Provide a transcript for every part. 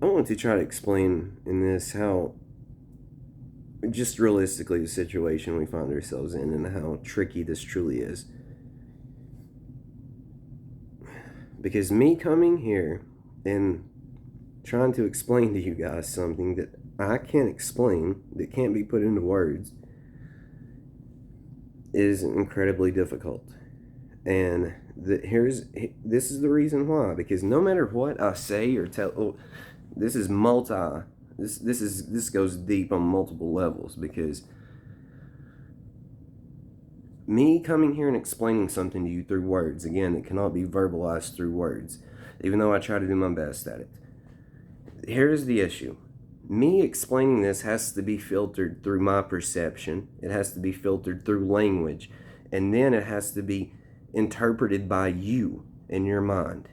I want to try to explain in this how just realistically the situation we find ourselves in and how tricky this truly is. Because me coming here and trying to explain to you guys something that I can't explain, that can't be put into words, is incredibly difficult. And this is the reason why. Because no matter what I say or tell, this is multi. This goes deep on multiple levels, because me coming here and explaining something to you through words, again, it cannot be verbalized through words, even though I try to do my best at it. Here's the issue. Me explaining this has to be filtered through my perception. It has to be filtered through language. And then it has to be interpreted by you in your mind.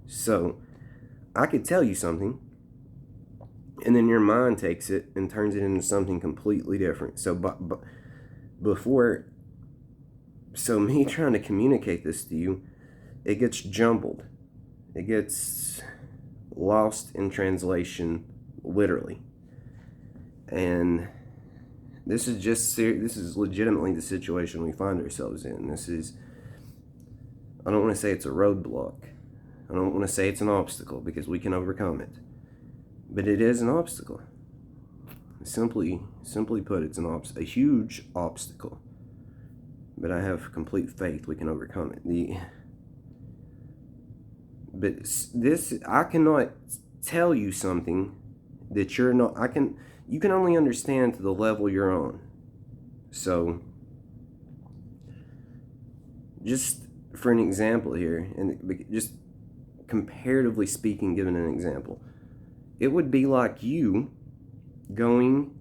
So, I could tell you something, and then your mind takes it and turns it into something completely different. So, me trying to communicate this to you, it gets jumbled. It gets lost in translation, literally. And this is legitimately the situation we find ourselves in. I don't want to say it's a roadblock. I don't want to say it's an obstacle, because we can overcome it. But it is an obstacle. Simply put, it's a huge obstacle. But I have complete faith we can overcome it. I cannot tell you something that you're not. You can only understand to the level you're on. So, just for an example here, and just comparatively speaking, given an example, it would be like you going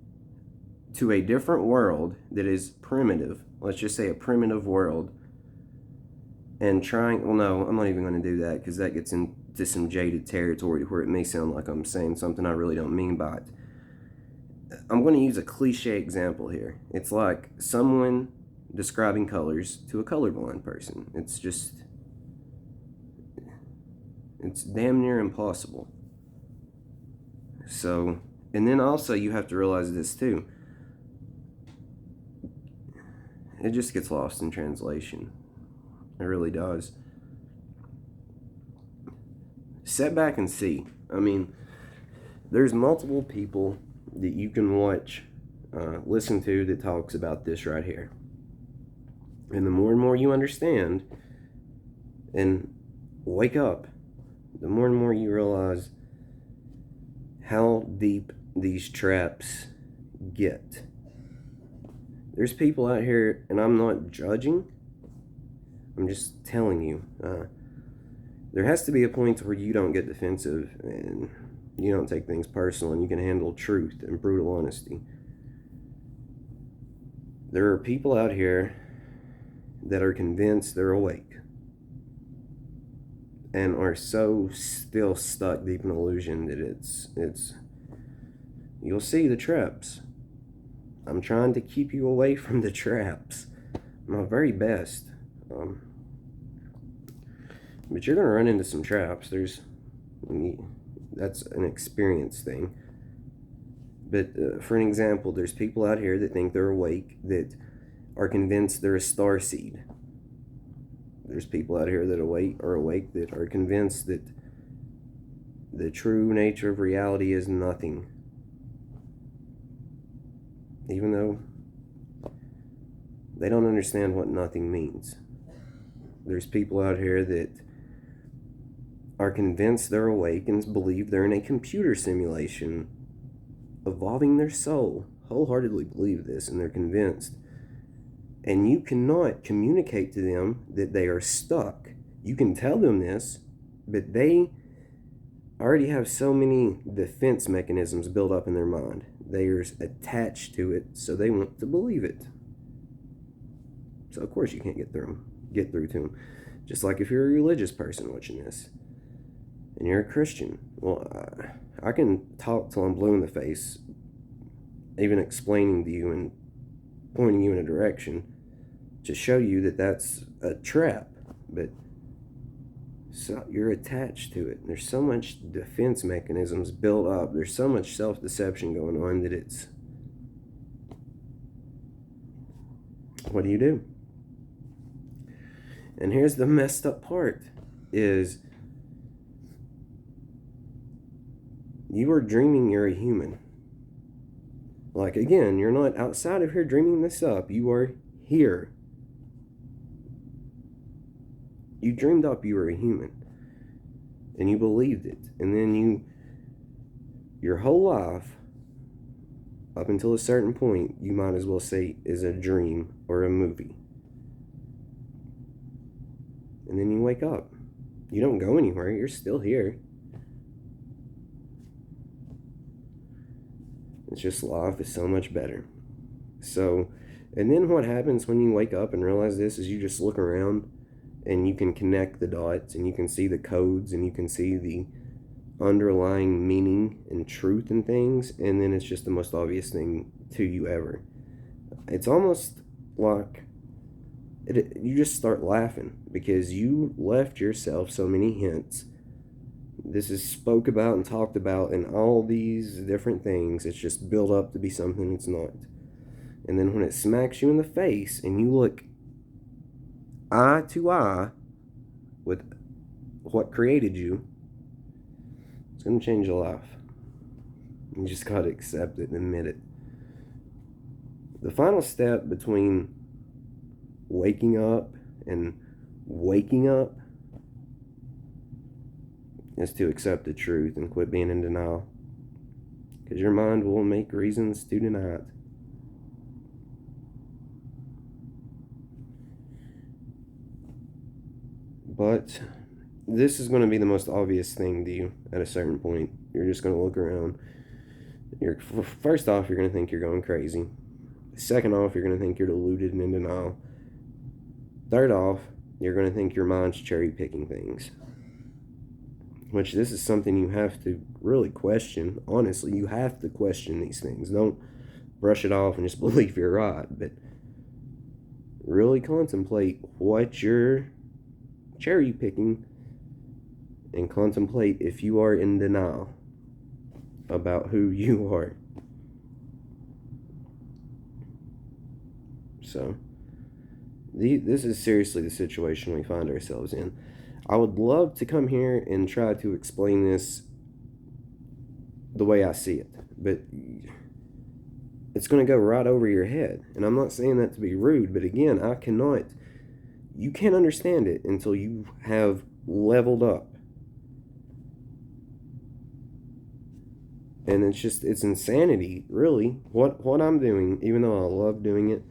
to a different world that is primitive. Let's just say a primitive world, and well, no, I'm not even going to do that, because that gets into some jaded territory where it may sound like I'm saying something I really don't mean by it. I'm going to use a cliche example here. It's like someone describing colors to a colorblind person. It's damn near impossible. So, and then also you have to realize this too. It just gets lost in translation. It really does. Sit back and see. I mean, there's multiple people that you can watch, listen to, that talks about this right here. And the more and more you understand and wake up, the more and more you realize how deep these traps get. There's people out here, and I'm not judging, I'm just telling you, there has to be a point where you don't get defensive and you don't take things personal, and you can handle truth and brutal honesty. There are people out here that are convinced they're awake and are so still stuck deep in illusion that it's you'll see the traps. I'm trying to keep you away from the traps, my very best. But you're gonna run into some traps. That's an experience thing. But for an example, there's people out here that think they're awake, that are convinced they're a starseed. There's people out here that are awake that are convinced that the true nature of reality is nothing. Even though they don't understand what nothing means. There's people out here that are convinced they're awake and believe they're in a computer simulation, evolving their soul. Wholeheartedly believe this, and they're convinced. And you cannot communicate to them that they are stuck. You can tell them this, but they already have so many defense mechanisms built up in their mind. They are attached to it, so they want to believe it. So of course you can't get through to them. Just like if you're a religious person watching this, and you're a Christian. Well, I can talk till I'm blue in the face, even explaining to you and pointing you in a direction to show you that that's a trap. But So you're attached to it. There's so much defense mechanisms built up. There's so much self-deception going on that it's... What do you do? And here's the messed up part, is you are dreaming you're a human. Like, again, you're not outside of here dreaming this up. You are here. You dreamed up you were a human. And you believed it. And then your whole life, up until a certain point, you might as well say is a dream or a movie. And then you wake up. You don't go anywhere. You're still here. It's just life is so much better. So, and then what happens when you wake up and realize this is you just look around and you can connect the dots and you can see the codes and you can see the underlying meaning and truth in things, and then it's just the most obvious thing to you ever. It's almost like you just start laughing because you left yourself so many hints. This is spoke about and talked about and all these different things. It's just built up to be something it's not. And then when it smacks you in the face and you look eye to eye with what created you, it's going to change your life. You just got to accept it and admit it. The final step between waking up and waking up is to accept the truth and quit being in denial. Because your mind will make reasons to deny it. But this is going to be the most obvious thing to you at a certain point. You're just going to look around. First off, you're going to think you're going crazy. Second off, you're going to think you're deluded and in denial. Third off, you're going to think your mind's cherry picking things. Which this is something you have to really question. Honestly, you have to question these things. Don't brush it off and just believe you're right. But really contemplate what you're cherry picking and contemplate if you are in denial about who you are. So, this is seriously the situation we find ourselves in. I would love to come here and try to explain this the way I see it, but it's going to go right over your head. And I'm not saying that to be rude, but again, you can't understand it until you have leveled up. And it's insanity, really, what I'm doing, even though I love doing it.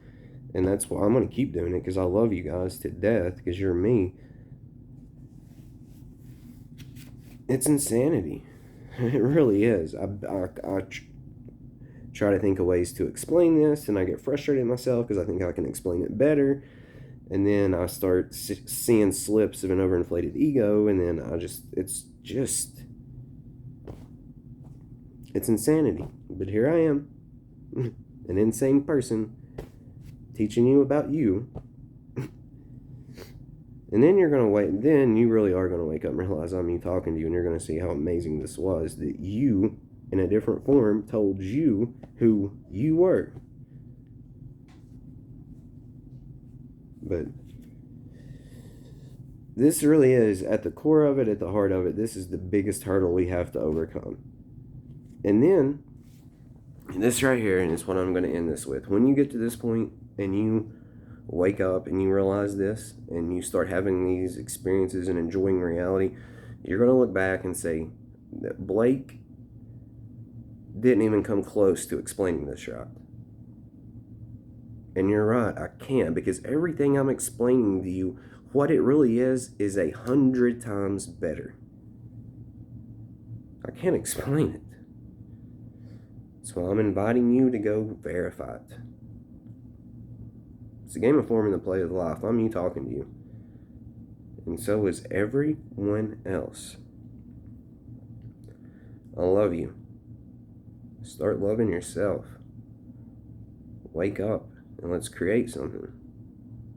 And that's why I'm going to keep doing it, because I love you guys to death, because you're me. It's insanity. It really is. I try to think of ways to explain this, and I get frustrated myself because I think I can explain it better. And then I start seeing slips of an overinflated ego, and then it's insanity. But here I am, an insane person, teaching you about you. And then then you really are going to wake up and realize I'm me talking to you, and you're going to see how amazing this was, that you, in a different form, told you who you were. But this really is, at the core of it, at the heart of it, this is the biggest hurdle we have to overcome. And then, this right here, and it's what I'm going to end this with. When you get to this point, and you wake up and you realize this, and you start having these experiences and enjoying reality, you're going to look back and say that Blake didn't even come close to explaining this right. And you're right, I can't, because everything I'm explaining to you, what it really is 100 times better. I can't explain it. So I'm inviting you to go verify it. It's a game of form and the play of life. I'm you talking to you. And so is everyone else. I love you. Start loving yourself. Wake up and let's create something.